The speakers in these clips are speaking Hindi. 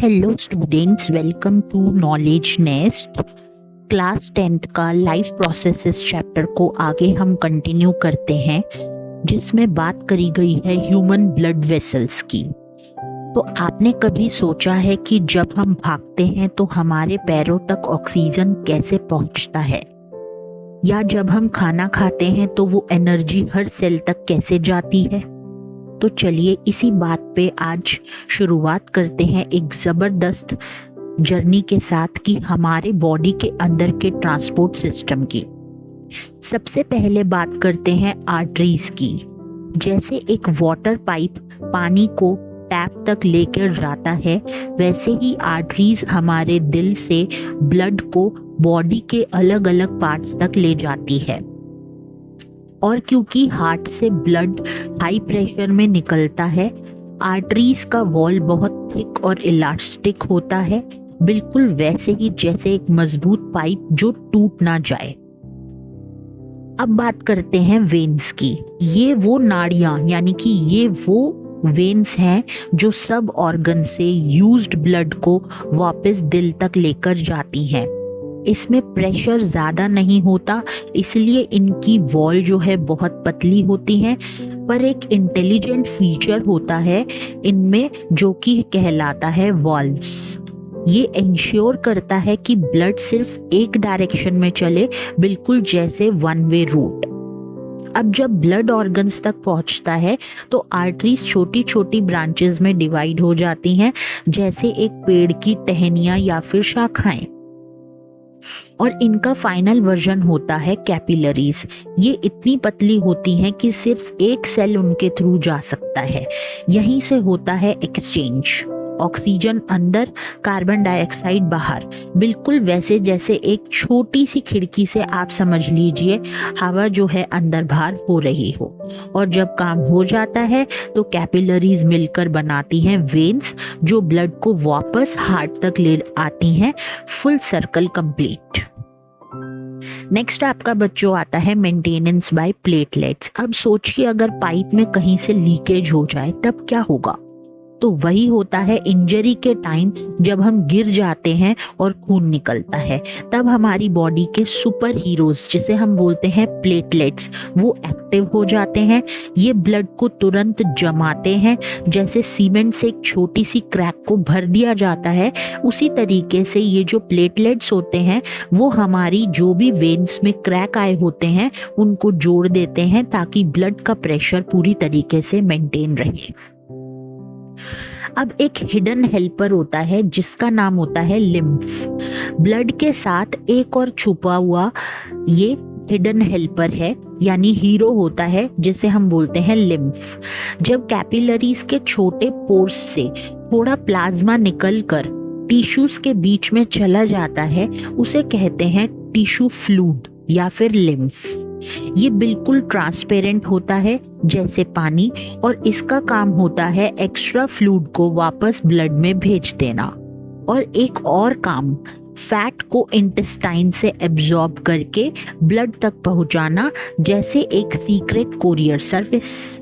Hello students, welcome to knowledge nest. Class 10th का लाइफ प्रोसेसेस चैप्टर को आगे हम कंटिन्यू करते हैं, जिसमें बात करी गई है ह्यूमन ब्लड वेसल्स की। तो आपने कभी सोचा है कि जब हम भागते हैं तो हमारे पैरों तक ऑक्सीजन कैसे पहुंचता है, या जब हम खाना खाते हैं तो वो एनर्जी हर सेल तक कैसे जाती है? तो चलिए इसी बात पे आज शुरुआत करते हैं एक जबरदस्त जर्नी के साथ कि हमारे बॉडी के अंदर के ट्रांसपोर्ट सिस्टम की। सबसे पहले बात करते हैं आर्टरीज की। जैसे एक वाटर पाइप पानी को टैप तक लेकर जाता है, वैसे ही आर्टरीज हमारे दिल से ब्लड को बॉडी के अलग अलग पार्ट्स तक ले जाती है। और क्योंकि हार्ट से ब्लड हाई प्रेशर में निकलता है, आर्टरीज का वॉल बहुत थिक और इलास्टिक होता है, बिल्कुल वैसे ही जैसे एक मजबूत पाइप जो टूट ना जाए। अब बात करते हैं वेन्स की। ये वो नाड़ियां यानी कि ये वो वेन्स हैं जो सब ऑर्गन से यूज्ड ब्लड को वापस दिल तक लेकर जाती हैं। इसमें प्रेशर ज़्यादा नहीं होता, इसलिए इनकी वॉल जो है बहुत पतली होती है, पर एक इंटेलिजेंट फीचर होता है इनमें जो कि कहलाता है वाल्व्स। ये इंश्योर करता है कि ब्लड सिर्फ एक डायरेक्शन में चले, बिल्कुल जैसे वन वे रूट। अब जब ब्लड ऑर्गन्स तक पहुंचता है तो आर्टरीज छोटी छोटी ब्रांचेस में डिवाइड हो जाती हैं, जैसे एक पेड़ की टहनियां या फिर शाखाएं। और इनका फाइनल वर्जन होता है कैपिलरीज। ये इतनी पतली होती हैं कि सिर्फ एक सेल उनके थ्रू जा सकता है। यहीं से होता है एक्सचेंज, ऑक्सीजन अंदर, कार्बन डाइऑक्साइड बाहर, बिल्कुल वैसे जैसे एक छोटी सी खिड़की से आप समझ लीजिए हवा जो है अंदर बाहर हो रही हो। और जब काम हो जाता है तो कैपिलरीज मिलकर बनाती हैं वेन्स, जो ब्लड को वापस हार्ट तक ले आती हैं। Full circle complete. नेक्स्ट आपका बच्चों आता है मेंटेनेंस बाय प्लेटलेट्स। अब सोचिए अगर पाइप में कहीं से लीकेज हो जाए तब क्या होगा? तो वही होता है इंजरी के टाइम, जब हम गिर जाते हैं और खून निकलता है, तब हमारी बॉडी के सुपर हीरोज जिसे हम बोलते हैं प्लेटलेट्स, वो एक्टिव हो जाते हैं। ये ब्लड को तुरंत जमाते हैं। जैसे सीमेंट से एक छोटी सी क्रैक को भर दिया जाता है, उसी तरीके से ये जो प्लेटलेट्स होते हैं वो हमारी जो भी वेन्स में क्रैक आए होते हैं उनको जोड़ देते हैं, ताकि ब्लड का प्रेशर पूरी तरीके से मेंटेन रहे। अब एक हिडन हेल्पर होता है जिसका नाम होता है लिम्फ। ब्लड के साथ एक और छुपा हुआ ये हिडन हेल्पर है, यानी हीरो होता है, जिसे हम बोलते हैं लिम्फ। जब कैपिलरीज के छोटे पोर्स से थोड़ा प्लाज्मा निकलकर टिश्यूज के बीच में चला जाता है, उसे कहते हैं टिश्यू फ्लूइड या फिर लिम्फ। ये बिल्कुल ट्रांसपेरेंट होता है जैसे पानी, और इसका काम होता है एक्स्ट्रा फ्लूइड को वापस ब्लड में भेज देना। और एक और काम, फैट को इंटेस्टाइन से एब्जॉर्ब करके ब्लड तक पहुंचाना, जैसे एक सीक्रेट कोरियर सर्विस।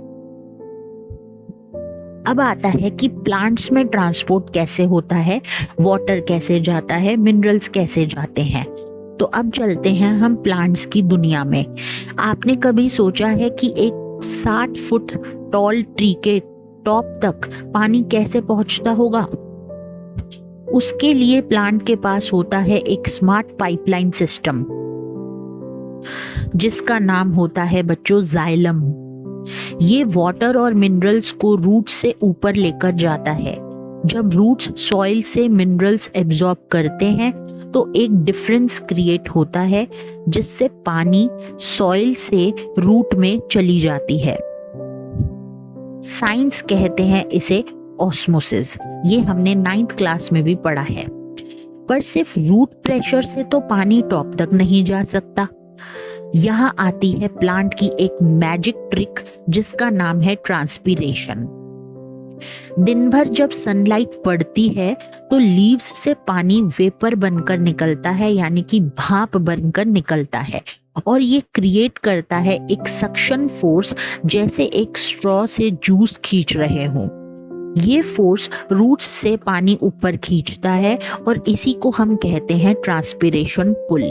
अब आता है कि प्लांट्स में ट्रांसपोर्ट कैसे होता है, वाटर कैसे जाता है, मिनरल्स कैसे जाते हैं। तो अब चलते हैं हम प्लांट्स की दुनिया में। आपने कभी सोचा है कि एक 60 फुट टॉल ट्री के टॉप तक पानी कैसे पहुंचता होगा? उसके लिए प्लांट के पास होता है एक स्मार्ट पाइपलाइन सिस्टम, जिसका नाम होता है बच्चों जाइलम। ये वाटर और मिनरल्स को रूट से ऊपर लेकर जाता है। जब रूट्स सॉइल से मिनरल्स एब्जॉर्ब करते हैं तो एक डिफरेंस क्रिएट होता है, जिससे पानी सॉइल से रूट में चली जाती है। साइंस कहते हैं इसे ऑस्मोसिस। ये हमने 9th क्लास में भी पढ़ा है। पर सिर्फ रूट प्रेशर से तो पानी टॉप तक नहीं जा सकता। यहाँ आती है प्लांट की एक मैजिक ट्रिक, जिसका नाम है ट्रांसपीरेशन। दिन भर जब सनलाइट पड़ती है तो लीव्स से पानी वेपर बनकर निकलता है, यानी कि भाप बनकर निकलता है, और ये क्रिएट करता है एक सक्शन फोर्स, जैसे एक स्ट्रॉ से जूस खींच रहे हों। ये फोर्स रूट्स से पानी ऊपर खींचता है और इसी को हम कहते हैं ट्रांसपिरेशन पुल।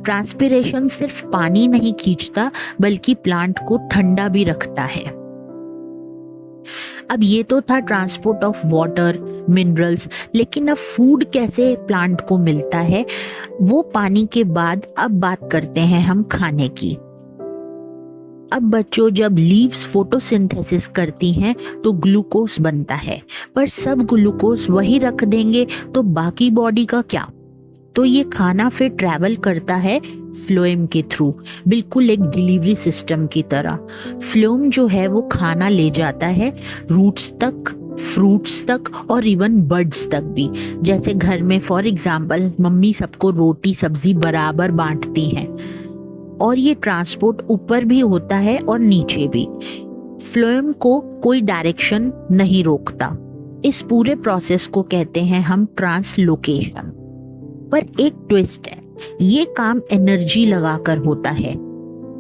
ट्रांसपिरेशन सिर्फ पानी नहीं खींचता बल्कि प्लांट को ठंडा भी रखता है। अब ये तो था ट्रांसपोर्ट ऑफ वाटर, मिनरल्स, लेकिन अब फूड कैसे प्लांट को मिलता है वो पानी के बाद अब बात करते हैं हम खाने की। अब बच्चों, जब लीव्स फोटोसिंथेसिस करती हैं तो ग्लूकोज बनता है, पर सब ग्लूकोज वही रख देंगे तो बाकी बॉडी का क्या? तो ये खाना फिर ट्रैवल करता है फ्लोएम के थ्रू, बिल्कुल एक डिलीवरी सिस्टम की तरह। फ्लोएम जो है वो खाना ले जाता है रूट्स तक, फ्रूट्स तक और इवन बर्ड्स तक भी। जैसे घर में फॉर एग्जाम्पल मम्मी सबको रोटी सब्जी बराबर बांटती हैं, और ये ट्रांसपोर्ट ऊपर भी होता है और नीचे भी। फ्लोएम को कोई डायरेक्शन नहीं रोकता। इस पूरे प्रोसेस को कहते हैं हम ट्रांसलोकेशन। पर एक ट्विस्ट है, ये काम एनर्जी लगाकर होता है।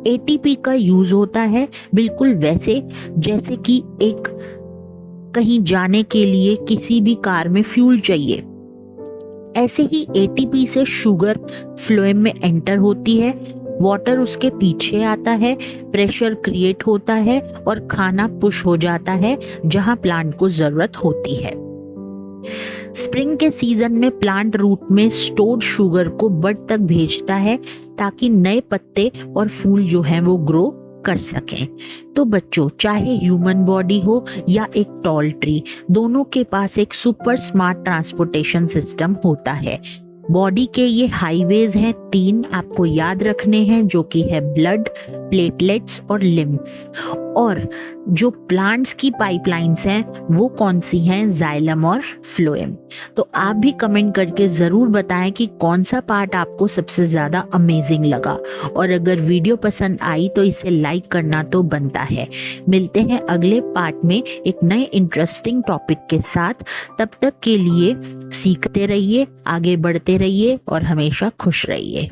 एटीपी का यूज होता है बिल्कुल वैसे जैसे कि एक कहीं जाने के लिए किसी भी कार में फ्यूल चाहिए। ऐसे ही एटीपी से शुगर फ्लोएम में एंटर होती है, वाटर उसके पीछे आता है, प्रेशर क्रिएट होता है और खाना पुश हो जाता है जहां प्लांट को जरूरत होती है। स्प्रिंग के सीजन में प्लांट रूट में स्टोर्ड शुगर को बड तक भेजता है ताकि नए पत्ते और फूल जो हैं वो ग्रो कर सकें। तो बच्चों, चाहे ह्यूमन बॉडी हो या एक टॉल ट्री, दोनों के पास एक सुपर स्मार्ट ट्रांसपोर्टेशन सिस्टम होता है। बॉडी के ये हाईवेज हैं 3, आपको याद रखने हैं, जो कि है ब्लड, प्लेटलेट्स और लिम्फ। और जो प्लांट्स की पाइपलाइंस हैं वो कौन सी हैं? जाइलम और फ्लोएम। तो आप भी कमेंट करके जरूर बताएं कि कौन सा पार्ट आपको सबसे ज्यादा अमेजिंग लगा, और अगर वीडियो पसंद आई तो इसे लाइक करना तो बनता है। मिलते हैं अगले पार्ट में एक नए इंटरेस्टिंग टॉपिक के साथ। तब तक के लिए सीखते रहिए, आगे बढ़ते रहिए और हमेशा खुश रहिए।